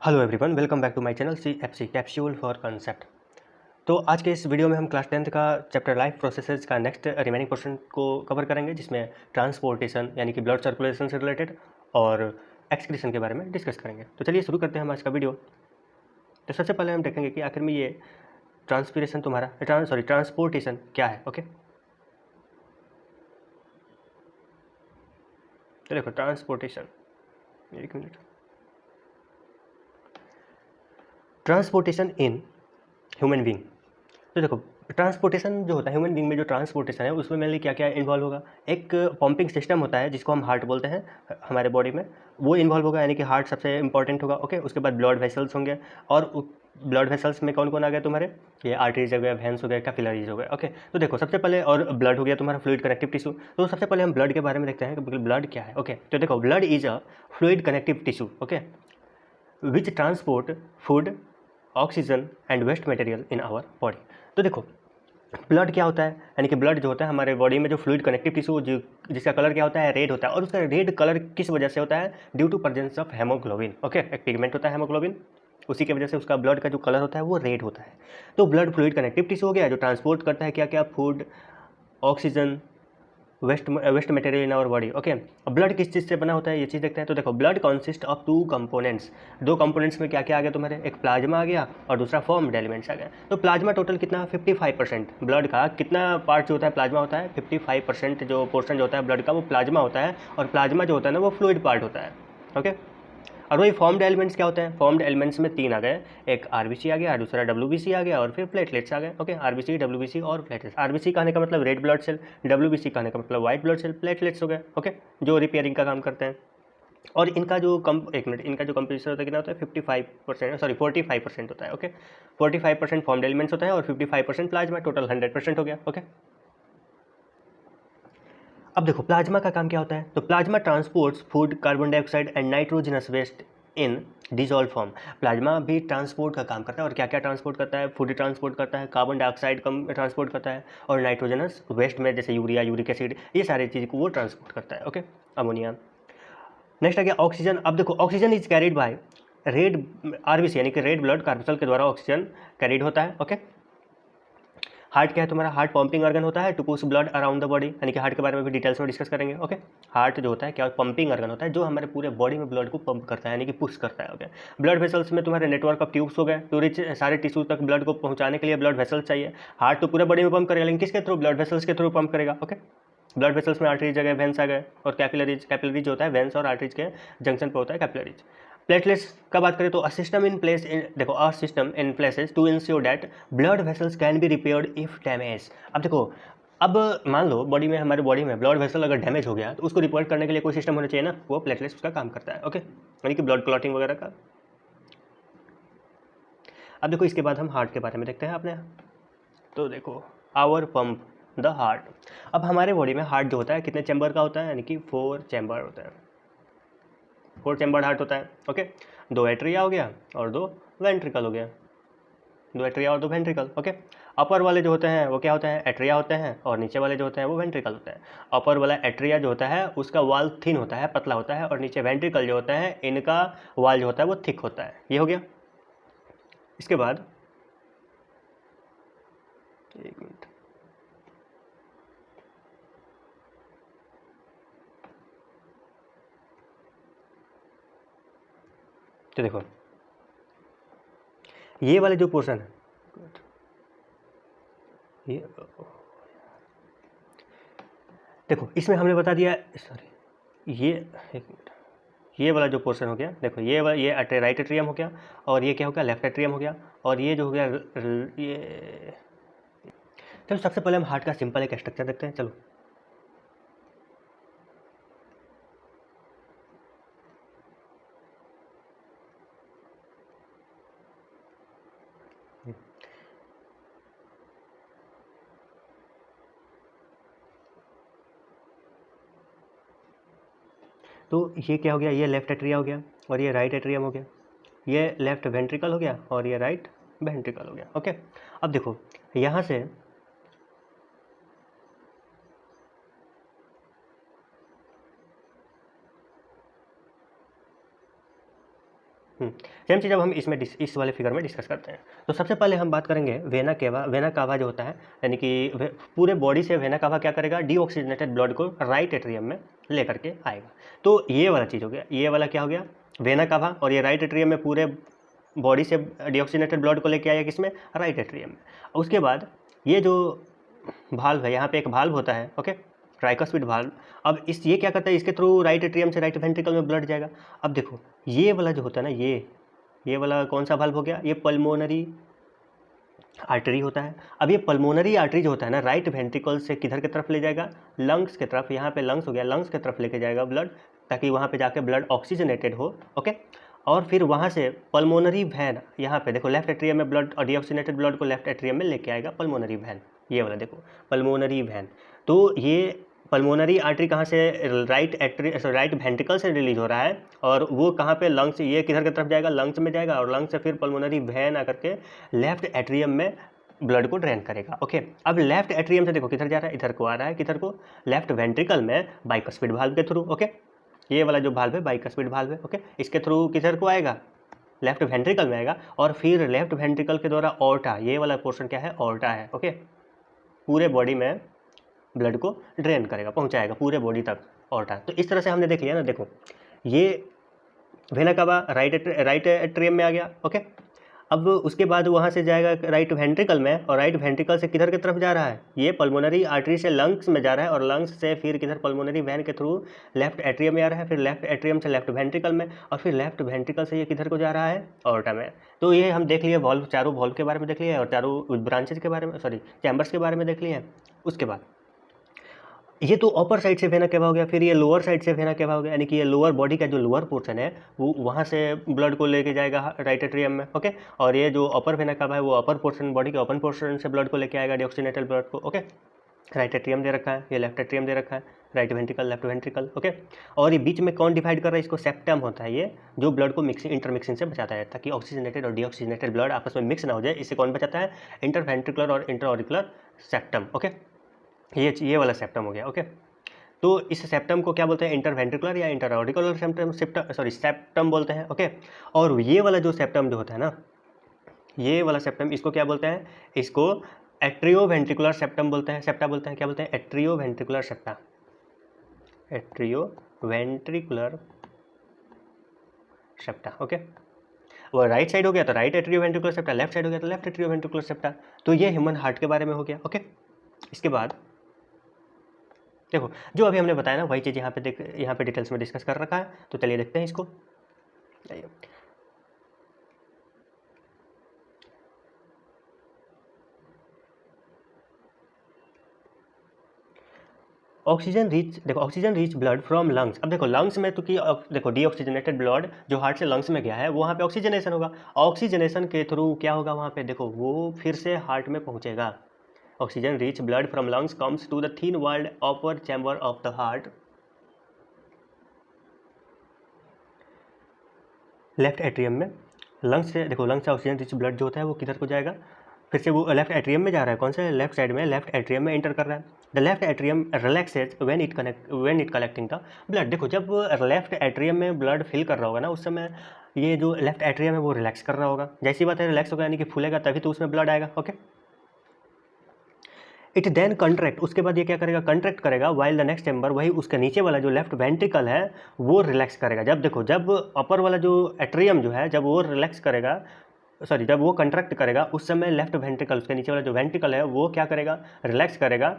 Hello everyone, welcome back to my channel CFC capsule for concept. तो आज के इस वीडियो में हम क्लास 10th का चैप्टर लाइफ प्रोसेसेस का नेक्स्ट रिमेनिंग पोर्शन को कवर करेंगे, जिसमें ट्रांसपोर्टेशन यानी कि ब्लड सर्कुलेशन से रिलेटेड और एक्सक्रीशन के बारे में डिस्कस करेंगे। तो चलिए शुरू करते हैं हम आज का वीडियो। तो सबसे पहले हम देखेंगे कि आखिर में ये ट्रांसपोर्टेशन ट्रांसपोर्टेशन क्या है। ओके, तो देखो ट्रांसपोर्टेशन, एक minute. Transportation in human being. तो देखो ट्रांसपोर्टेशन जो होता है ह्यूमन बींग में, जो ट्रांसपोर्टेशन है उसमें मेनली क्या क्या इन्वॉल्व होगा। एक पंपिंग सिस्टम होता है जिसको हम हार्ट बोलते हैं हमारे बॉडी में, वो इन्वॉल्व होगा, यानी कि हार्ट सबसे इंपॉर्टेंट होगा। ओके, उसके बाद ब्लड वेसल्स होंगे, और ब्लड वेसल्स में कौन कौन आ गया तुम्हारे, ये आर्टरीज हो गया, वेन्स हो गया, कैपिलरीज हो गए। ओके, तो देखो सबसे पहले, और ब्लड हो गया तुम्हारा फ्लूइड कनेक्टिव टिश्यू। तो सबसे पहले हम ब्लड के बारे में देखते हैं कि ब्लड क्या है। ओके, तो देखो blood is a fluid connective tissue, okay, which transport food, oxygen and waste material in our body. तो देखो ब्लड क्या होता है, यानी कि ब्लड जो होता है हमारे बॉडी में जो फ्लूइड कनेक्टिव टिश्यू, जिसका कलर क्या होता है, रेड होता है। और उसका रेड कलर किस वजह से होता है, due to presence of haemoglobin. Okay, एक पिगमेंट होता है हेमोग्लोबिन, उसी की वजह से उसका ब्लड का जो कलर होता है वो रेड होता है। तो ब्लड फ्लूइड कनेक्टिव टिश्यू हो गया, जो ट्रांसपोर्ट करता है क्या क्या, food, oxygen, waste material in our body. Okay, blood किस चीज़ से बना होता है ये चीज़ देखते हैं। तो देखो blood consist of two components. दो कंपोनेंट्स में क्या क्या आ गया तुम्हारे, एक प्लाज्मा आ गया और दूसरा फॉर्म्ड एलिमेंट्स आ गया। तो प्लाज्मा टोटल कितना, 55%। ब्लड का कितना पार्ट जो होता है प्लाज्मा होता है, 55% जो पोर्शन जो होता है ब्लड का वो प्लाज्मा होता है। और प्लाज्मा जो होता है ना वो फ्लूइड पार्ट होता है। ओके, और वही फॉर्म्ड एलिमेंट्स क्या होते हैं, फॉर्म्ड एलिमेंट्स में तीन आ गए, एक आरबीसी आ गया, दूसरा डब्ल्यूबीसी आ गया, और फिर प्लेटलेट्स आ गए। ओके, आरबीसी, डब्ल्यूबीसी और प्लेटलेट्स। आरबीसी कहने का मतलब रेड ब्लड सेल, डब्ल्यूबीसी कहने का मतलब वाइट ब्लड सेल, प्लेटलेट्स हो गए। ओके, जो रिपेयरिंग का काम करते हैं। और इनका जो इनका जो कंपोजिशन होता है कितना होता है, 55%, सॉरी 45% होता है। ओके, 45% फॉर्म्ड एलिमेंट्स होता है और 55% प्लाज्मा, टोटल 100% हो गया। ओके, अब देखो प्लाज्मा का काम क्या होता है। तो plasma transports food, carbon dioxide and nitrogenous waste in dissolve form. Plasma भी ट्रांसपोर्ट का काम करता है, और क्या क्या ट्रांसपोर्ट करता है, फूड ट्रांसपोर्ट करता है, कार्बन डाइऑक्साइड कम ट्रांसपोर्ट करता है, और नाइट्रोजनस वेस्ट में जैसे यूरिया, यूरिक एसिड, ये सारी चीज़ को वो ट्रांसपोर्ट करता है। Okay, ammonia. नेक्स्ट आ गया ऑक्सीजन। अब देखो oxygen is carried by red RBC, यानी कि रेड ब्लड कार्पसल के द्वारा ऑक्सीजन कैरिड होता है। ओके, हार्ट क्या है तुम्हारा, हार्ट पंपिंग ऑर्गन होता है to push blood around the body, यानी कि हार्ट के बारे में भी डिटेल्स में डिस्कस करेंगे। ओके, हार्ट जो होता है क्या, पंपिंग ऑर्गन होता है जो हमारे पूरे बॉडी में ब्लड को पंप करता है, यानी कि पुश करता है। ओके, ब्लड वेसल्स में तुम्हारे नेटवर्क ऑफ ट्यूब्स हो गए, टू रिच सारे टिश्यू तक ब्लड को पहुंचाने के लिए ब्लड वेसल्स चाहिए। हार्ट तो पूरे बॉडी में पंप करेगा, लेकिन किसके थ्रू, ब्लड वेसल्स के थ्रू पंप करेगा। ओके, ब्लड वेसल्स में आर्टरीज आ गए, वेंस आ गए, और कैपिलरीज, कैपिलरीज होता है वेंस और आर्टरीज के जंक्शन पर होता है कैपिलरीज। प्लेटलेट्स का बात करें तो अ सिस्टम इन प्लेस इन, देखो a system in places to ensure that blood vessels can be repaired if damage. अब देखो, अब मान लो बॉडी में, हमारे बॉडी में ब्लड वेसल अगर डैमेज हो गया तो उसको रिपेयर करने के लिए कोई सिस्टम होना चाहिए ना, वो प्लेटलेट्स उसका काम करता है। ओके, यानी कि ब्लड क्लॉटिंग वगैरह का। अब देखो इसके बाद हम हार्ट के बारे में देखते हैं अपने। तो देखो आवर पंप द हार्ट। अब हमारे बॉडी में हार्ट जो होता है कितने चैम्बर का होता है, यानी कि 4 चैम्बर होता है, 4 चैम्बर हार्ट होता है। ओके, 2 एट्रिया हो गया और 2 वेंट्रिकल हो गया, 2 एट्रिया और 2 वेंट्रिकल। ओके, अपर वाले जो होते हैं वो क्या होते हैं, एट्रिया होते हैं, और नीचे वाले जो होते हैं वो वेंट्रिकल होते हैं। अपर वाला एट्रिया जो होता है उसका वाल थिन होता है, पतला होता है, और नीचे वेंट्रिकल जो होता है इनका वाल जो होता है वो थिक होता है। ये हो गया। इसके बाद एक मिनट, तो देखो ये वाले जो पोर्शन है, ये देखो इसमें हमने बता दिया, सॉरी ये एक मिनट, ये वाला जो पोर्शन हो गया, देखो ये वाला, ये राइट एट्रियम हो गया, और ये क्या हो गया, लेफ्ट एट्रियम हो गया, और ये जो हो गया ये। चलो सबसे पहले हम हार्ट का सिंपल एक स्ट्रक्चर देखते हैं। चलो तो ये क्या हो गया, ये लेफ्ट एट्रिया हो गया, और ये राइट एट्रियम हो गया, ये लेफ्ट वेंट्रिकल हो गया, और ये राइट वेंट्रिकल हो गया। ओके, अब देखो यहाँ से सेम चीज़ अब हम इसमें इस वाले फिगर में डिस्कस करते हैं। तो सबसे पहले हम बात करेंगे वेना केवा। वेना कावा जो होता है, यानी कि पूरे बॉडी से वेना कावा क्या करेगा, डीऑक्सीजनेटेड ब्लड को राइट एट्रियम में लेकर के आएगा। तो ये वाला चीज़ हो गया, ये वाला क्या हो गया, वेना कावा, और ये राइट एट्रियम में पूरे बॉडी से डीऑक्सीजनेटेड ब्लड को लेके आएगा किसमें, राइट एट्रियम में। उसके बाद ये जो भाल्व है, यहाँ पे एक भाल्व होता है, ओके, ट्राइकस्पिड भाल्व। अब ये क्या करता है, इसके थ्रू राइट एट्रियम से राइट वेंट्रिकल में ब्लड जाएगा। अब देखो ये वाला जो होता है ना, ये वाला कौन सा भाल्व हो गया, ये पल्मोनरी आर्टरी होता है। अब ये पल्मोनरी आर्टरी जो होता है ना, राइट वेंट्रिकल से किधर की तरफ ले जाएगा, लंग्स की तरफ। यहाँ पे लंग्स हो गया, लंग्स की तरफ लेके जाएगा ब्लड, ताकि वहाँ पे जाके ब्लड ऑक्सीजनेटेड हो, ओके। और फिर वहाँ से पल्मोनरी वैन, यहाँ पे देखो लेफ्ट एट्रियम में ब्लड और डीऑक्सीजनेटेड ब्लड को लेफ्ट एट्रियम में लेके आएगा पल्मोनरी वैन, ये वाला देखो पल्मोनरी वैन। तो ये पल्मोनरी आर्टरी कहाँ से, राइट वेंट्रिकल से रिलीज हो रहा है, और वो कहाँ पे, लंग्स, ये किधर की तरफ जाएगा, लंग्स में जाएगा, और लंग्स से फिर पल्मोनरी वैन आकर के लेफ्ट एट्रियम में ब्लड को ड्रेन करेगा, ओके। अब लेफ्ट एट्रियम से देखो किधर जा रहा है, इधर को आ रहा है, किधर को, लेफ्ट वेंट्रिकल में बाइकस्पिड भाल्व के थ्रू, ओके। ये वाला जो भाल्व है बाइकस्पिड भाल्व है, ओके। इसके थ्रू किधर को आएगा, लेफ्ट वेंट्रिकल में आएगा, और फिर लेफ्ट वेंट्रिकल के द्वारा ऑर्टा, ये वाला पोर्शन क्या है, ऑर्टा है, ओके, पूरे बॉडी में ब्लड को ड्रेन करेगा, पहुंचाएगा पूरे बॉडी तक ऑर्टा। तो इस तरह से हमने देख लिया ना, देखो ये वेना कावा राइट एट्रियम में आ गया, ओके। अब उसके बाद वहाँ से जाएगा राइट वेंट्रिकल में, और राइट वेंट्रिकल से किधर की तरफ जा रहा है, ये पल्मोनरी आर्टरी से लंग्स में जा रहा है, और लंग्स से फिर किधर, पल्मोनरी वैन के थ्रू लेफ्ट एट्रियम में आ रहा है, फिर लेफ्ट एट्रियम से लेफ्ट वेंट्रिकल में, और फिर लेफ्ट वेंट्रिकल से ये किधर को जा रहा है, ऑर्टा में। तो ये हम देख लिए वॉल्व, चारों वॉल्व के बारे में देख लिए, और चारों ब्रांचेज के बारे में, सॉरी चैम्बर्स के बारे में देख लिए। उसके बाद ये तो अपर साइड से वेना केवा हो गया, फिर ये लोअर साइड से वेना केवा हो गया, यानी कि ये लोअर बॉडी का जो लोअर पोर्शन है वो वहाँ से ब्लड को लेके जाएगा राइट एट्रियम में, ओके। और ये जो अपर वेना केवा है वो अपर पोर्शन, बॉडी के अपर पोर्शन से ब्लड को लेके आएगा, डीऑक्सीजनेटेड ब्लड को, ओके। राइट एट्रियम दे रखा है, ये लेफ्ट एट्रियम दे रखा है, right ventricle, left ventricle, okay. और ये बीच में कौन डिवाइड कर रहा है इसको, सेप्टम होता है ये, जो ब्लड को इंटरमिक्सिंग से बचाता है, ताकि ऑक्सीजनेटेड और डीऑक्सीजनेटेड ब्लड आपस में मिक्स ना हो जाए, इससे कौन बचाता है, इंटरवेंट्रिकुलर और इंट्राऑरिकुलर सेप्टम, ओके। ये वाला सेप्टम हो गया, ओके। तो इस सेप्टम को क्या बोलते हैं, इंटरवेंट्रिकुलर या इंटरऑरिकुलर सेप्टम बोलते हैं, ओके। और ये वाला जो सेप्टम जो होता है ना, ये वाला सेप्टम, इसको क्या बोलते हैं, इसको एट्रियोवेंट्रिकुलर सेप्टम बोलते हैं, सेप्टा बोलते हैं, क्या बोलते हैं, atrioventricular septa, atrioventricular septa, okay. वो राइट साइड हो गया तो right atrioventricular septa, left side हो गया तो लेफ्ट एट्रियोवेंट्रिकुलर सेप्टा। तो ये ह्यूमन हार्ट के बारे में हो गया, ओके। इसके बाद देखो जो अभी हमने बताया ना वही चीज़ यहाँ पे डिटेल्स में डिस्कस कर रखा है, तो चलिए देखते हैं इसको। Oxygen reach blood from lungs. अब देखो लंग्स में तो कि देखो डीऑक्सीजनेटेड ब्लड जो हार्ट से लंग्स में गया है वहाँ पे ऑक्सीजनेशन होगा, ऑक्सीजनेशन के थ्रू क्या होगा वहाँ पे, देखो वो फिर से हार्ट में पहुँचेगा। Oxygen reach blood from lungs comes to the thin walled upper chamber of the heart, left atrium में। लंग्स से देखो, लंग्स से ऑक्सीजन रिच ब्लड जो होता है वो किधर को जाएगा, फिर से वो लेफ्ट एट्रियम में जा रहा है, कौन से, लेफ्ट साइड में, लेफ्ट एट्रियम में एंटर कर रहा है। The left atrium relaxes when it collecting the blood. देखो जब लेफ्ट एट्रियम में ब्लड फिल कर रहा होगा ना, उस समय ये जो लेफ्ट एट्रियम है वो रिलैक्स कर रहा होगा। जैसी बात है रिलैक्स होगा यानी कि फूलेगा, तभी तो उसमें ब्लड आएगा, ओके। इट देन कंट्रैक्ट, उसके बाद ये क्या करेगा, कंट्रैक्ट करेगा, वाइल द नेक्स्ट चैम्बर, वही उसके नीचे वाला जो लेफ्ट वेंट्रिकल है वो रिलैक्स करेगा। जब देखो जब अपर वाला जो एट्रियम जो है जब वो रिलैक्स करेगा, सॉरी जब वो कंट्रैक्ट करेगा उस समय लेफ्ट वेंट्रिकल, उसके नीचे वाला जो वेंट्रिकल है वो क्या करेगा, रिलैक्स करेगा।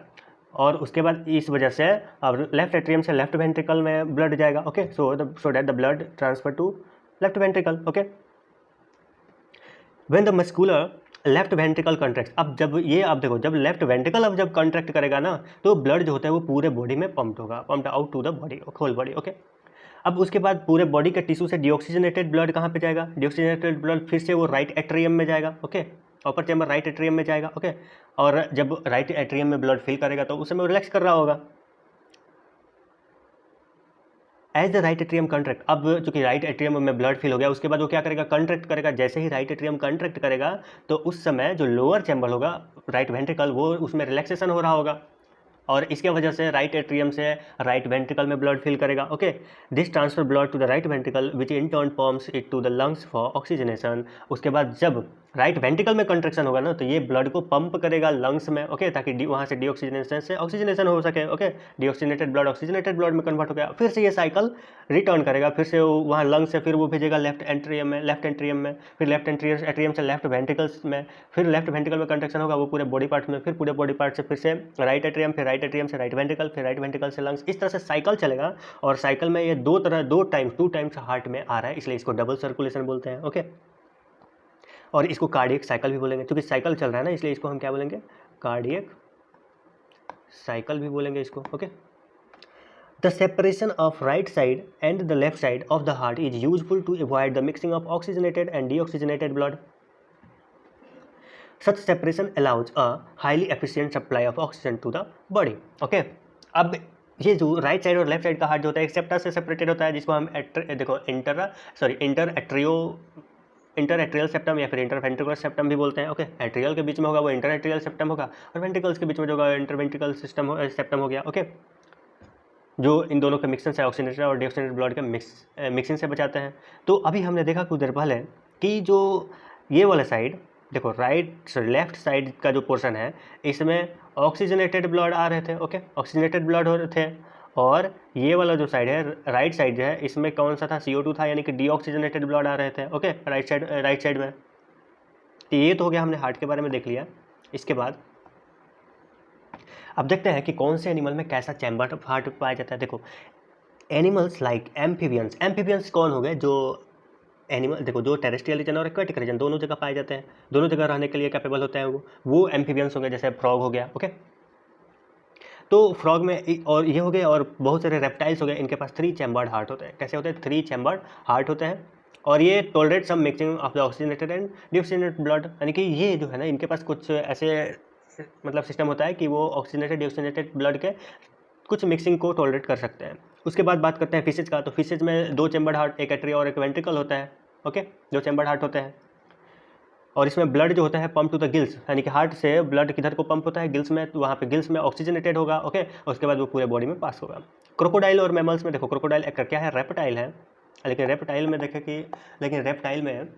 और उसके बाद इस वजह से अब लेफ्ट एट्रियम से लेफ्ट वेंट्रिकल में ब्लड जाएगा, okay. So that the blood transfer to left ventricle, okay. When the muscular left ventricle contract, अब देखो जब लेफ्ट वेंट्रिकल अब जब कॉन्ट्रैक्ट करेगा ना तो ब्लड जो होता है वो पूरे बॉडी में पंप्ड होगा, pumped out to the body, whole body, okay. अब उसके बाद पूरे बॉडी के टिश्यू से डीऑक्सीजनेटेड ब्लड कहाँ पे जाएगा, डीऑक्सीजनेटेड ब्लड फिर से वो राइट एट्रियम में जाएगा, okay. Upper chamber right atrium में जाएगा, ओके। और जब राइट एट्रियम में ब्लड फिल करेगा तो उस समय रिलैक्स कर रहा होगा। As the right atrium contract, अब चूंकि राइट एट्रियम में ब्लड फिल हो गया उसके बाद वो क्या करेगा, कंट्रैक्ट करेगा। जैसे ही राइट एट्रियम कंट्रैक्ट करेगा तो उस समय जो लोअर चैम्बर होगा राइट वेंट्रिकल वो उसमें रिलैक्सेशन हो रहा होगा, और इसके वजह से राइट एट्रियम से राइट वेंट्रिकल में ब्लड फिल करेगा। Okay, this transfer blood to the right ventricle which in turn pumps it to the lungs for oxygenation. उसके बाद जब राइट वेंट्रिकल में कंट्रैक्शन होगा ना तो ये ब्लड को पंप करेगा लंग्स में। ओके, ताकि वहाँ से डीऑक्सीजनेशन से ऑक्सीजनेशन हो सके। Okay, deoxygenated blood oxygenated blood में कन्वर्ट हो गया, फिर से ये साइकिल रिटर्न करेगा, फिर से वहाँ लंग्स से फिर वो भेजेगा लेफ्ट एट्रियम में, फिर लेफ्ट एट्रियम से लेफ्ट वेंट्रिकल्स में, फिर लेफ्ट वेंट्रिकल में कंट्रैक्शन होगा वो पूरे बॉडी पार्ट में, फिर पूरे बॉडी पार्ट से फिर से राइट एट्रियम, फिर राइट एट्रियम से राइट वेंट्रिकल, फिर राइट वेंट्रिकल से लंग्स। इस तरह से साइकिल चलेगा और साइकिल में ये टू टाइम्स हार्ट में आ रहा है, इसलिए इसको डबल सर्कुलेशन बोलते हैं। ओके, और इसको कार्डियक साइकिल भी बोलेंगे, क्योंकि साइकिल चल रहा है ना, इसलिए इसको हम क्या बोलेंगे, कार्डियक साइकिल भी बोलेंगे इसको। Okay, the separation of right side and the left side of the heart is useful to avoid the mixing of oxygenated and deoxygenated blood. Such separation allows a highly efficient supply of oxygen to the body. Okay, अब ये जो right side और left side का heart जो होता है एक septa से सेपरेटेड होता है, जिसको हम इंटर एट्रियल सेप्टम या फिर इंटर वेंट्रिकुलर सेप्टम भी बोलते हैं। ओके, एट्रियल के बीच में होगा वो इंटर एट्रियल सेप्टम होगा, और वेंट्रिकल्स के बीच में जो होगा इंटर वेंट्रिकल सेप्टम हो गया। ओके, जो इन दोनों के मिक्सन से ऑक्सीजनेटेड और डीऑक्सीजनेटेड ब्लड के मिक्सिंग से बचाते हैं। तो अभी हमने देखा कुछ देर पहले कि जो ये वाला साइड देखो, लेफ्ट साइड का जो पोर्शन है इसमें ऑक्सीजनेटेड ब्लड आ रहे थे। ओके, ऑक्सीजनेटेड ब्लड हो रहे थे, और ये वाला जो साइड है राइट साइड जो है इसमें कौन सा था, CO2 था, यानी कि डीऑक्सीजनेटेड ब्लड आ रहे थे। ओके, राइट साइड में। तो ये तो हो गया, हमने हार्ट के बारे में देख लिया। इसके बाद अब देखते हैं कि कौन से एनिमल में कैसा चैम्बर ऑफ हार्ट पाया जाता है। देखो, एनिमल्स लाइक एम्फीबियंस कौन हो गए, जो एनिमल देखो जो टेरेस्ट्रियल रीजन और एक्वेटिक रीजन दोनों जगह पाए जाते हैं, दोनों जगह रहने के लिए कैपेबल होते हैं वो एम्फीबियंस हो गए, जैसे फ्रॉग हो गया। ओके, तो फ्रॉग में और ये हो गए, और बहुत सारे रेप्टाइल्स हो गए, इनके पास 3 चैम्बर्ड हार्ट होते हैं। कैसे होते हैं, 3 चैम्बर्ड हार्ट होते हैं, और ये tolerate some mixing of the oxygenated and deoxygenated blood, यानी कि ये जो है ना इनके पास कुछ ऐसे मतलब सिस्टम होता है कि वो ऑक्सीजनेटेड डीऑक्सीजनेटेड ब्लड के कुछ मिक्सिंग को टॉलरेट कर सकते हैं। उसके बाद बात करते हैं फिशेज का। तो फिशेज में 2 चैम्बर्ड हार्ट, एक एट्रिया और एक वेंट्रिकल होता है। ओके, 2 चैम्बर्ड हार्ट होते हैं, और इसमें ब्लड जो होता है पंप टू द गिल्स, यानी कि हार्ट से ब्लड किधर को पंप होता है, गिल्स में, तो वहाँ पे गिल्स में ऑक्सीजनेटेड होगा। ओके, उसके बाद वो पूरे बॉडी में पास होगा। क्रोकोडाइल और मैमल्स में देखो, क्रोकोडाइल एक क्या है, रेप्टाइल है, लेकिन रेप्टाइल में देखें कि रेप्टाइल में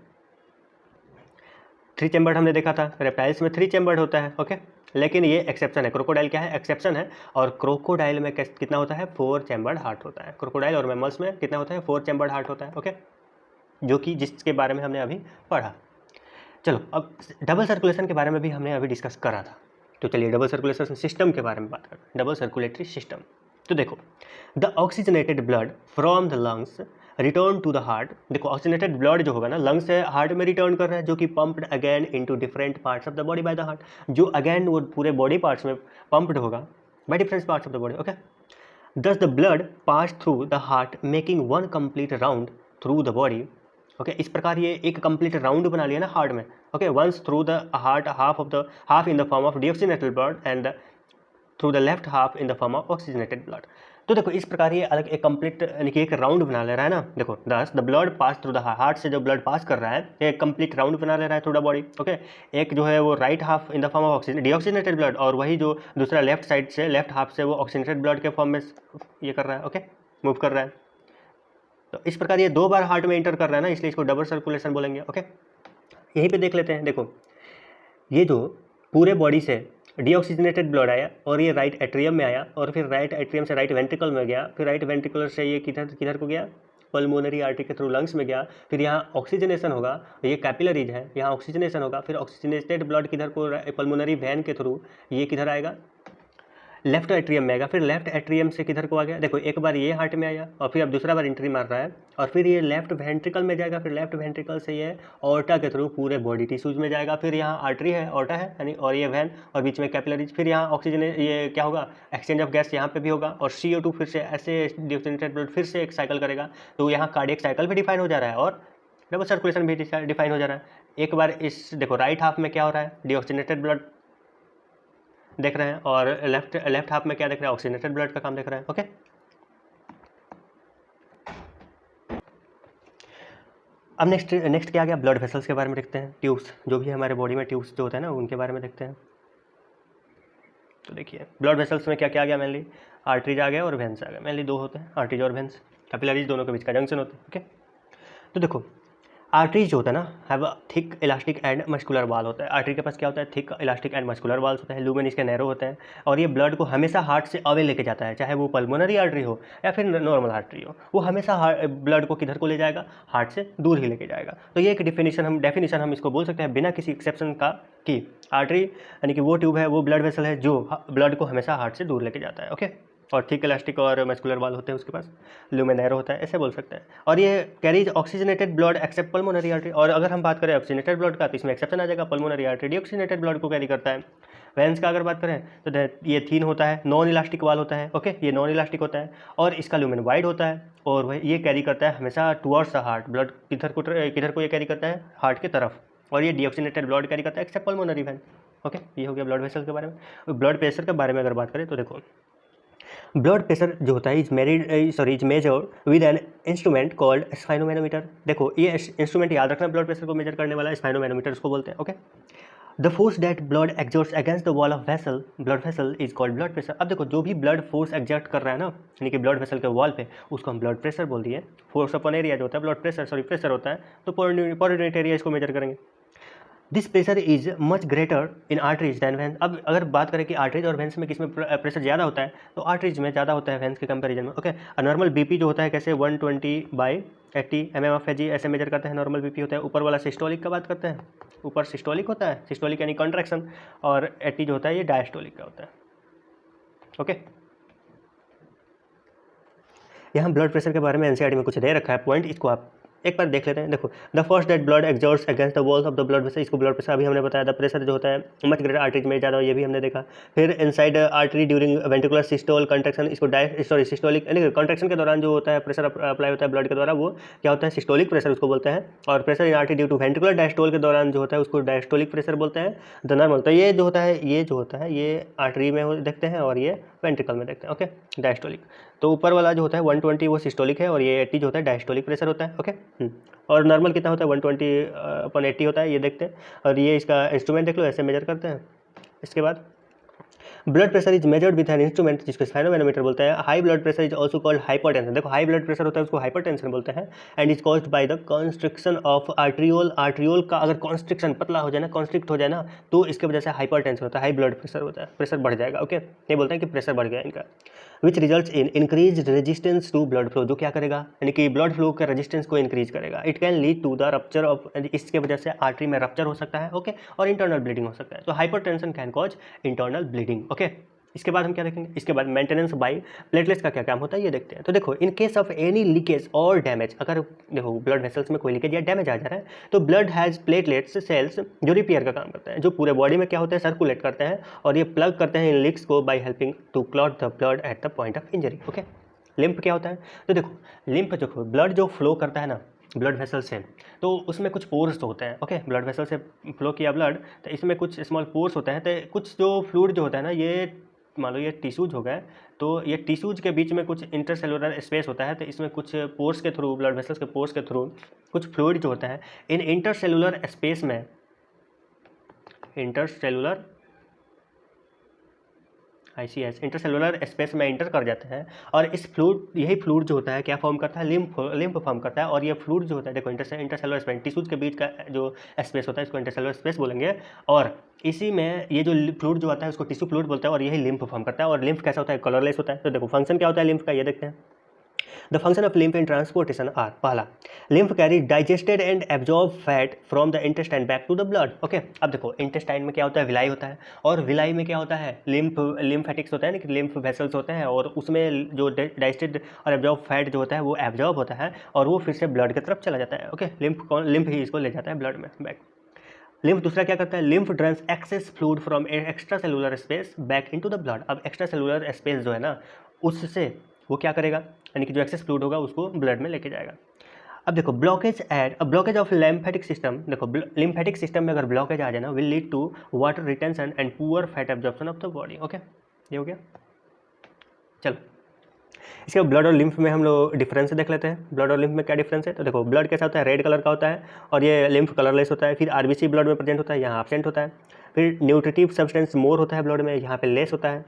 3 चैम्बर्ड हमने देखा था, रेप्टाइल्स में 3 चैम्बर्ड होता है। ओके, लेकिन ये एक्सेप्शन है, क्रोकोडाइल क्या है, एक्सेप्शन है, और क्रोकोडाइल में कितना होता है, 4 चैम्बर्ड हार्ट होता है। क्रोकोडाइल और मैमल्स में कितना होता है, 4 चैम्बर्ड हार्ट होता है। ओके, जो कि जिसके बारे में हमने अभी पढ़ा। चलो, अब डबल सर्कुलेशन के बारे में भी हमने अभी डिस्कस करा था, तो चलिए डबल सर्कुलेशन सिस्टम के बारे में बात करते हैं। डबल सर्कुलेटरी सिस्टम, तो देखो, the oxygenated blood from the lungs return to the heart. देखो, ऑक्सीजनेटेड ब्लड जो होगा ना लंग्स से हार्ट में रिटर्न कर रहा है, जो कि pumped again into different parts of the body by the heart, जो अगेन वो पूरे बॉडी पार्ट्स में पंप्ड होगा by different parts of the body. Okay, thus the blood pass through the heart making one complete round through the body. Okay, इस प्रकार ये एक कंप्लीट राउंड बना लिया ना हार्ट में। Okay, once through the heart half in the form of deoxygenated blood and through the left half in the form of oxygenated blood. तो देखो, इस प्रकार ये अलग एक कंप्लीट यानी कि एक राउंड बना ले रहा है ना। देखो, दस the blood pass through the heart से जो ब्लड पास कर रहा है एक कंप्लीट राउंड बना ले रहा है थ्रू द बॉडी। ओके, एक जो है वो right half in the form of deoxygenated blood, और वही जो दूसरा लेफ्ट साइड से लेफ्ट हाफ से वो ऑक्सीजनेटेड ब्लड के फॉर्म में ये कर रहा है। ओके, मूव कर रहा है। तो इस प्रकार ये 2 बार हार्ट में इंटर कर रहा है ना, इसलिए इसको डबल सर्कुलेशन बोलेंगे। ओके, यहीं पे देख लेते हैं। देखो, ये जो पूरे बॉडी से डीऑक्सीजनेटेड ब्लड आया और ये राइट एट्रियम में आया, और फिर राइट एट्रियम से राइट वेंट्रिकल में गया, फिर राइट वेंट्रिकुलर से ये किधर को गया, पल्मोनरी आर्टरी के थ्रू लंग्स में गया, फिर यहाँ ऑक्सीजनेशन होगा, ये कैपिलरीज है, यहाँ ऑक्सीजनेशन होगा, फिर ऑक्सीजनेटेड ब्लड किधर को, पल्मोनरी वैन के थ्रू ये किधर आएगा, लेफ्ट एट्रियम में आएगा, फिर लेफ्ट एट्रियम से किधर को आ गया। देखो, एक बार ये हार्ट में आया और फिर अब दूसरा बार एंट्री मार रहा है, और फिर ये लेफ्ट वेंट्रिकल में जाएगा, फिर लेफ्ट वेंट्रिकल से ये ऑर्टा के थ्रू पूरे बॉडी टिश्यूज में जाएगा, फिर यहाँ आर्टरी है, ऑर्टा है यानी, और ये वैन, और बीच में कैपिलरीज, फिर यहाँ ऑक्सीजन ये क्या होगा, एक्सचेंज ऑफ गैस यहाँ पे भी होगा, और CO2 फिर से ऐसे डीऑक्सीजनेटेड ब्लड फिर से एक साइकिल करेगा। तो यहाँ कार्डियक साइकिल भी डिफाइन हो जा रहा है और डबल सर्कुलेशन भी डिफाइन हो जा रहा है। एक बार इस देखो, राइट हाफ में क्या हो रहा है, डीऑक्सीजनेटेड ब्लड देख रहे हैं, और लेफ्ट हाफ में क्या देख रहे हैं, ऑक्सीजनेटेड ब्लड का काम देख रहे हैं। ओके, अब नेक्स्ट क्या आ गया, ब्लड वेसल्स के बारे में देखते हैं। ट्यूब्स जो भी है हमारे बॉडी में, ट्यूब्स जो होते हैं ना उनके बारे में देखते हैं। तो देखिए ब्लड वेसल्स में क्या क्या आ गया, मेनली आर्टरीज आ गया और वेंस आ गया, मेनली दो होते हैं आर्टरीज और वेंस, कैपिलरीज दोनों के बीच का जंक्शन होता है। ओके, तो देखो आर्टरीज जो होता है ना have a thick elastic and muscular wall होता है। आर्टरी के पास क्या होता है, thick elastic and muscular walls होता है, लूमेन इसके नैरो होते हैं और ये ब्लड को हमेशा हार्ट से अवे लेके जाता है, चाहे वो पल्मोनरी आर्टरी हो या फिर नॉर्मल आर्टरी हो, वो हमेशा ब्लड को किधर को ले जाएगा, हार्ट से दूर ही लेके जाएगा। तो ये एक डेफिनेशन हम इसको बोल सकते हैं बिना किसी एक्सेप्शन का कि आर्टरी यानी कि वो ट्यूब है, वो ब्लड वेसल है जो ब्लड को हमेशा हार्ट से दूर लेके जाता है। ओके, और थिक इलास्टिक और मस्कुलर वाल होते हैं उसके पास, लूमेन नैरो होता है, ऐसे बोल सकते हैं। और ये carries oxygenated blood accept pulmonary artery, और अगर हम बात करें ऑक्सीजनेटेड ब्लड का तो इसमें एक्सेप्शन आ जाएगा, पल्मोनरी आर्टरी डीऑक्सीजनेटेड ब्लड को कैरी करता है। वेंस का अगर बात करें तो ये थीन होता है, नॉन इलास्टिक वाल होता है। ओके, ये नॉन इलास्टिक होता है और इसका लूमेन वाइड होता है और वह ये कैरी करता है हमेशा टुवर्ड्स द हार्ट, ब्लड किधर को ये कैरी करता है, हार्ट की तरफ, और ये डीऑक्सीजनेटेड ब्लड कैरी करता है एक्सेप्ट पल्मोनरी वेन। ओके, ये हो गया ब्लड वेसल के बारे में। ब्लड प्रेशर के बारे में अगर बात करें तो देखो ब्लड प्रेशर जो होता है is measured with an instrument called sphygmomanometer. देखो ये इंस्ट्रूमेंट याद रखना, ब्लड प्रेशर को मेजर करने वाला स्पाइनोमैनोमीटर उसको बोलते हैं। Okay, the force that blood exerts against the wall of blood vessel is called blood pressure. अब देखो जो भी ब्लड फोर्स एक्सर्ट कर रहा है ना, यानी कि ब्लड वेसल के वॉल पे, उसको हम ब्लड प्रेशर बोल दिए। फोर्स अपॉन एरिया जो होता है ब्लड प्रेशर होता है, तो पर यूनिट एरिया इसको मेजर करेंगे। This pressure is much greater in arteries than veins. अब अगर बात करें कि आर्टरीज और वेंस में किसमें प्रेशर ज़्यादा होता है, तो आर्टरीज में ज़्यादा होता है वेंस के कंपैरिजन में। ओके, नॉर्मल बीपी जो होता है कैसे 120/80 mm/Hg ऐसे मेजर करते हैं, नॉर्मल बीपी होता है। ऊपर वाला सिस्टोलिक का बात करते हैं, ऊपर सिस्टोलिक होता है, सिस्टोलिक यानी कॉन्ट्रैक्शन, और 80 जो होता है ये डायस्टोलिक का होता है। ओके, यहाँ ब्लड प्रेशर के बारे में एनसीईआरटी में कुछ दे रखा है पॉइंट, इसको आप एक बार देख लेते हैं। देखो the first that blood exerts against the walls of the blood vessel, इसको ब्लड प्रेशर अभी हमने बताया। द प्रेशर जो होता है मच ग्रेटर आर्टरीज में ज़्यादा, ये भी हमने देखा। फिर inside artery during ventricular systole contraction, इसको सिस्टोलिक यानी कंट्रैक्शन के दौरान जो होता है प्रेशर अप्लाई होता है ब्लड के द्वारा, वो क्या होता है, सिस्टोलिक प्रेशर उसको बोलते हैं। और pressure in artery due to ventricular diastole के दौरान जो होता है उसको डायस्टोलिक प्रेशर बोलते हैं। द नॉर्मल, तो ये जो होता है ये आर्टरी में देखते हैं और ये वेंट्रिकल में देखते हैं। ओके, डायस्टोलिक, तो ऊपर वाला जो होता है 120 वो सिस्टोलिक है और ये 80 जो होता है डायस्टोलिक प्रेशर होता है। ओके, और नॉर्मल कितना होता है 120/80 होता है, ये देखते हैं। और ये इसका इंस्ट्रूमेंट देख लो, ऐसे मेजर करते हैं। इसके बाद blood pressure is measured with an instrument जिसको स्पाइनोमैनोमीटर बोलते हैं। High blood pressure is also called hypertension. देखो हाई ब्लड प्रेशर होता है उसको हाइपरटेंशन बोलते हैं, and is caused by the constriction of arteriole का अगर कॉन्स्ट्रिक्शन पतला हो जाए ना, कॉन्स्ट्रिक्ट हो जाए ना, तो इसके वजह से हाइपरटेंशन होता है, हाई ब्लड प्रेशर होता है, प्रेशर बढ़ जाएगा। ओके, ये बोलते हैं कि प्रेशर बढ़ गया इनका, which result in increase resistance to blood flow, जो क्या करेगा यानी कि ब्लड फ्लो के रेजिस्टेंस को इंक्रीज करेगा। It can lead to the rupture of, इसके वजह से आर्टरी में रप्चर हो सकता है। ओके, और इंटरनल ब्लीडिंग हो सकता है। तो hypertension can cause internal bleeding. Okay, इसके बाद हम क्या देखेंगे, इसके बाद मेंटेनेंस बाय प्लेटलेट्स का क्या काम होता है ये देखते हैं। तो देखो in case of any leakage और डैमेज, अगर देखो ब्लड वेसल्स में कोई लीकेज या डैमेज आ जा रहा है तो ब्लड हैज़ प्लेटलेट्स सेल्स जो रिपेयर का काम करते हैं, जो पूरे बॉडी में क्या होते हैं, सर्कुलेट करते हैं और ये प्लग करते हैं इन लीक्स को by helping to clot the blood at the point of injury. Okay, lymph क्या होता है, तो देखो लिम्फ जो ब्लड जो फ्लो करता है ना ब्लड वेसल से, तो उसमें कुछ पोर्स होते हैं। ओके, ब्लड वेसल से फ्लो किया ब्लड, तो इसमें कुछ स्मॉल पोर्स होते हैं, तो कुछ जो फ्लूइड जो होता है ना, ये मान लो ये टिश्यूज हो गए, तो ये टिश्यूज के बीच में कुछ इंटरसेलुलर स्पेस होता है, तो इसमें कुछ पोर्स के थ्रू, ब्लड वेसल्स के पोर्स के थ्रू कुछ फ्लूइड जो होता है इन इंटरसेलुलर स्पेस में, इंटरसेलुलर स्पेस में इंटर कर जाते हैं और इस फ्लूइड, यही फ्लूइड जो होता है क्या फॉर्म करता है, लिम्फ फॉर्म करता है। और ये फ्लूइड जो होता है देखो इंटरसेलुलर स्पेस, टिश्यूज के बीच का जो स्पेस होता है इसको इंटरसेलुलर स्पेस बोलेंगे, और इसी में ये जो फ्लूइड जो आता है उसको टिश्यू फ्लूइड बोलते हैं और यही लिम्फ फॉर्म करता है। और लिम्फ कैसा होता है, कलरलेस होता है। तो देखो फंक्शन क्या होता है लिम्फ का, ये देखते हैं। The function of lymph in transportation are, पहला lymph carry digested and absorb fat from the intestine back to the blood. Okay, अब देखो इंटेस्टाइन में क्या होता है, विलाई होता है, और विलाई में क्या होता है, लिम्फेटिक्स होता है ना, कि लिम्फ वेसल्स होते हैं, और उसमें जो डाइजेस्टेड और एब्जॉर्ब फैट जो होता है वो एब्जॉर्ब होता है और वो फिर से ब्लड की तरफ चला जाता है। ओके, लिम्फ ही इसको ले जाता है ब्लड में बैक। लिम्फ दूसरा क्या करता है, lymph drains access fluid from extra cellular space back into the blood. अब एक्स्ट्रा सेलुलर स्पेस जो है ना, उससे वो क्या करेगा, यानी कि जो एक्सेस फ्लूइड होगा उसको ब्लड में लेके जाएगा। अब देखो ब्लॉकेज ऑफ लिम्फेटिक सिस्टम, देखो लिम्फेटिक सिस्टम में अगर ब्लॉकेज आ जाए ना, will lead to water retention and poor fat absorption of the body. Okay, ये हो गया। चलो इसके बाद ब्लड और लिम्फ में हम लोग डिफरेंस देख लेते हैं। ब्लड और लिम्फ में क्या डिफरेंस है, तो देखो ब्लड कैसा होता है, रेड कलर का होता है और ये लिम्फ कलरलेस होता है। फिर आरबीसी ब्लड में प्रेजेंट होता है, यहाँ एब्सेंट होता है। फिर न्यूट्रिटिव सब्सटेंस मोर होता है ब्लड में, यहाँ पे लेस होता है।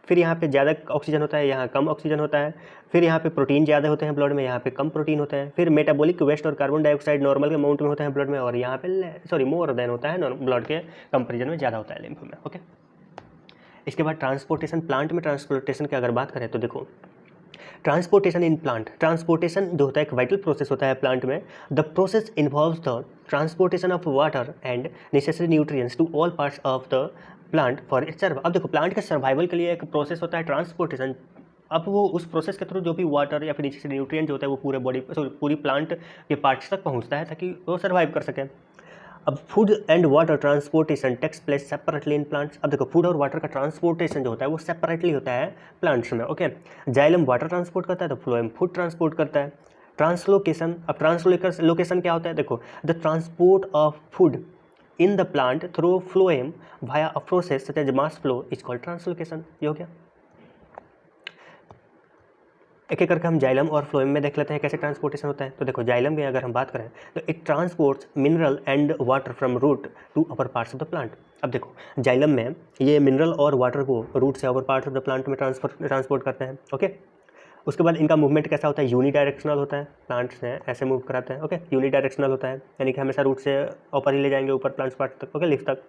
फिर यहाँ पे ज़्यादा ऑक्सीजन होता है, यहाँ कम ऑक्सीजन होता है। फिर यहाँ पे प्रोटीन ज़्यादा होते हैं ब्लड में, यहाँ पे कम प्रोटीन होता है। फिर मेटाबॉलिक वेस्ट और कार्बन डाइऑक्साइड नॉर्मल के अमाउंट में होता है ब्लड में, और यहाँ पे मोर देन होता है ब्लड के कंपेरिजन में ज़्यादा होता है लिम्फ में। ओके, इसके बाद ट्रांसपोर्टेशन, प्लांट में ट्रांसपोर्टेशन की अगर बात करें तो देखो, ट्रांसपोर्टेशन इन प्लांट, ट्रांसपोर्टेशन जो होता है एक वाइटल प्रोसेस होता है प्लांट में। The process involves the transportation of water and necessary nutrients to all parts of the plant for its serve. अब देखो, प्लांट के सर्वाइवल के लिए एक प्रोसेस होता है ट्रांसपोर्टेशन। अब वो उस प्रोसेस के थ्रू जो भी वाटर या फिर नेसेसरी न्यूट्रिएंट जो होता है वो पूरी प्लांट के पार्ट्स तक पहुँचता है ताकि वो सर्वाइव कर सके। अब food and water transportation takes place separately in plants. अब देखो, फूड और वाटर का ट्रांसपोर्टेशन जो होता है वो सेपरेटली होता है प्लांट्स में। ओके, जाइलम वाटर ट्रांसपोर्ट करता है तो फ्लोएम फूड ट्रांसपोर्ट करता है। ट्रांसलोकेशन, अब ट्रांसलोकेशन क्या होता है, देखो, the transport of food in the plant through phloem via a process such as mass flow is called translocation. ये हो गया। एक एक करके हम जाइलम और फ्लोएम में देख लेते हैं कैसे ट्रांसपोर्टेशन होता है। तो देखो, जाइलम में अगर हम बात करें तो it transports mineral and water from root to upper parts of the plant. अब देखो, जाइलम में ये मिनरल और वाटर को रूट से अपर पार्ट्स ऑफ द प्लांट में ट्रांसपोर्ट करते हैं। ओके, उसके बाद इनका मूवमेंट कैसा होता है, यूनिडायरेक्शनल होता है। प्लांट्स से ऐसे मूव कराते हैं। ओके, यूनिडायरेक्शनल होता है, यानी कि हमेशा रूट से ऊपर ही ले जाएंगे, ऊपर प्लांट्स पार्ट तक। ओके, लीफ तक।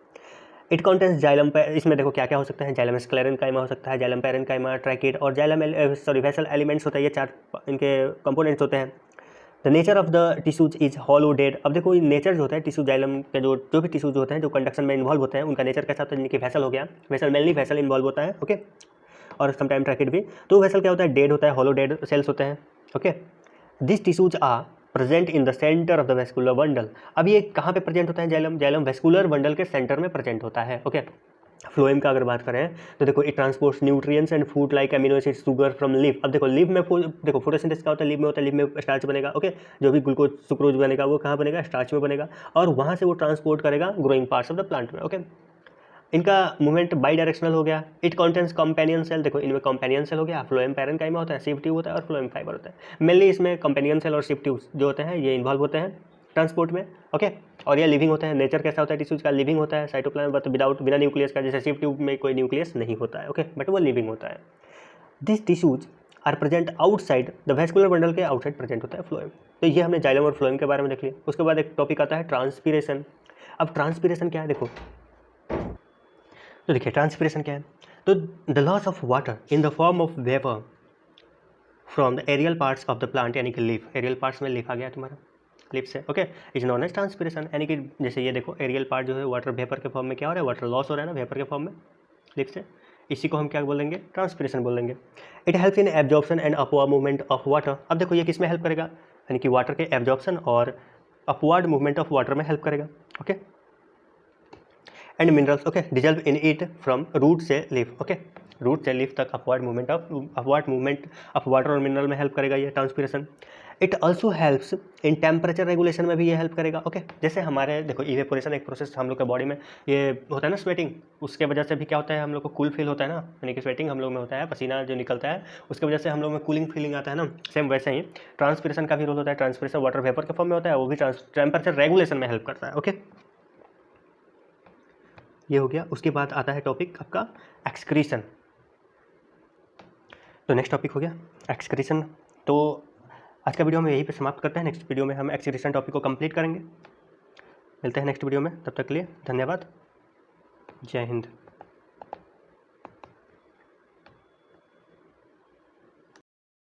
इट कॉन्टेंस जाइलम, इसमें देखो क्या क्या हो सकता है, जाइलम स्क्लेरेनकाइमा हो सकता है, जाइलम पैरेनकाइमा, ट्रैकिड और जाइलम वेसल एलिमेंट्स होता है। ये 4 इनके कंपोनेंट्स होते हैं। The nature of the tissues is hollow dead. अब देखो, नेचर जो होता है टिश्यू जाइलम के जो भी टिश्यूज होते हैं जो कंडक्शन में इन्वॉल्व होते हैं उनका नेचर कैसा होता है, जिनकी वेसल हो गया, वेसल मेनली वेसल इन्वॉल्व होता है। ओके, और समटाइम ट्रैकिड भी। तो वेसल क्या होता है, डेड होता है, हॉलो डेड सेल्स होते हैं। Okay, this tissues are present in the centre of the vascular bundle. अब ये कहाँ पे प्रेजेंट होता है, जाइलम वेस्कुलर बंडल के सेंटर में प्रेजेंट होता है। ओके, फ्लोएम का अगर बात करें तो देखो, it transports nutrients and food like amino acid, sugar from leaf. अब देखो, लीफ में देखो फोटोसिंथेसिस का होता है, लीफ में होता है, लीफ में स्टार्च बनेगा। ओके, जो भी ग्लूकोज सुक्रोज बनेगा वो कहाँ बनेगा, स्टार्च में बनेगा, और वहाँ से वो ट्रांसपोर्ट करेगा growing parts of the plant में। ओके, इनका मूवमेंट बाई डायरेक्शनल हो गया। इट कॉन्टेंस कंपेनियन सेल, देखो इनमें कंपेनियन सेल हो गया, फ्लोएम पैरेनकाइमा होता है, सिव ट्यूब होता है और फ्लोएम फाइबर होता है। मेनली इसमें कंपेनियन सेल और सिव ट्यूब जो होते हैं ये इन्वॉल्व होते हैं ट्रांसपोर्ट में। ओके, और ये लिविंग होता है। नेचर कैसा होता है टिश्यूज का, लिविंग होता है, साइटोप्लाज्म बट बिना न्यूक्लियस का, जैसे सिव ट्यूब में कोई न्यूक्लियस नहीं होता है। ओके, बट वो लिविंग होता है। This tissues are present outside the vascular bundle के आउटसाइड प्रेजेंट होता है फ्लोएम। तो ये हमने जाइलम और फ्लोएम के बारे में देख लिया। उसके बाद एक टॉपिक आता है ट्रांसपीरेशन। अब ट्रांसपीरेशन क्या है, देखो तो देखिए ट्रांसपीरेशन क्या है, तो the loss of water in the form of vapour from the aerial parts of the plant, यानी कि लीफ, एरियल पार्ट्स में लीफ आ गया तुम्हारा, लीफ से। Okay, is known as transpiration, यानी कि जैसे ये देखो एरियल पार्ट जो है वाटर वेपर के फॉर्म में क्या हो रहा है, वाटर लॉस हो रहा है ना वेपर के फॉर्म में लीफ से, इसी को हम क्या बोलेंगे, ट्रांसपीरेशन बोलेंगे। It helps in absorption and upward movement of water. अब देखो ये किस में हेल्प करेगा, यानी कि वाटर के एब्जॉर्प्शन और अपवर्ड मूवमेंट ऑफ वाटर में हेल्प करेगा। Okay, and minerals, okay, dissolve in it from root से लीफ। ओके, रूट से लीफ तक अपवर्ड मूवमेंट ऑफ वाटर और मिनरल में हेल्प करेगा ये transpiration. It also helps in temperature regulation में भी ये हेल्प करेगा। ओके, जैसे हमारे देखो इवेपोरेशन एक प्रोसेस हम लोग के बॉडी में ये होता है ना, स्वेटिंग, उसके वजह से भी क्या होता है, हम लोग को कूल फील होता है ना, यानी कि स्वेटिंग हम लोग में होता है, पसीना जो निकलता है उसके वजह से हम लोग में कूलिंग फीलिंग आता है ना, सेम वैसे ही ट्रांसपीरेशन का भी रोल होता है। ट्रांसपीरेशन वाटर वेपर के फॉर्म में होता है, वो भी टेम्परेचर रेगुलेशन में हेल्प करता है। ओके, ये हो गया। उसके बाद आता है टॉपिक आपका एक्सक्रीशन। तो नेक्स्ट टॉपिक हो गया एक्सक्रीशन। तो आज का वीडियो हम यहीं पे समाप्त करते हैं। नेक्स्ट वीडियो में हम एक्सक्रीशन टॉपिक को कंप्लीट करेंगे। मिलते हैं नेक्स्ट वीडियो में, तब तक के लिए धन्यवाद। जय हिंद।